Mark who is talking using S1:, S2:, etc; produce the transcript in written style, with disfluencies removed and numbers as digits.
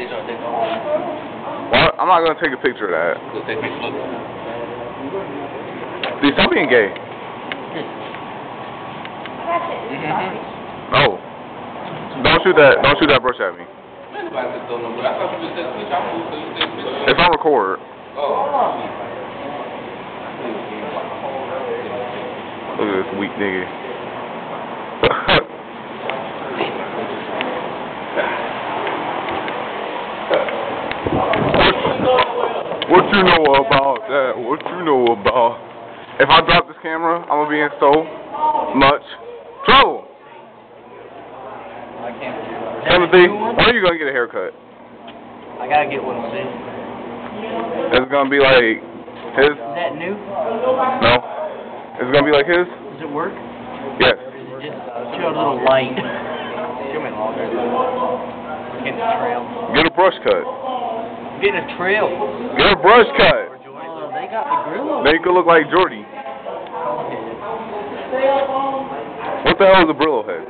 S1: Well, I'm not gonna take a picture of that. Dude, stop being gay. No. Don't shoot that brush at me. It's on record. Look at this weak nigga. What you know about that? What you know about? If I drop this camera, I'm gonna be in so much trouble.
S2: I can't.
S1: Timothy, when are you gonna get a haircut?
S2: I gotta get one soon.
S1: It's gonna be like his.
S2: Is that new?
S1: No. It's gonna be like his.
S2: Does it work?
S1: Yes.
S2: Or is it just show a little light? Show me longer. Getting a trail.
S1: Get a brush cut.
S2: Getting a trail.
S1: Get a brush cut.
S2: Oh, they got the grill.
S1: Make it look like Jordy. What the hell is a Brillo head?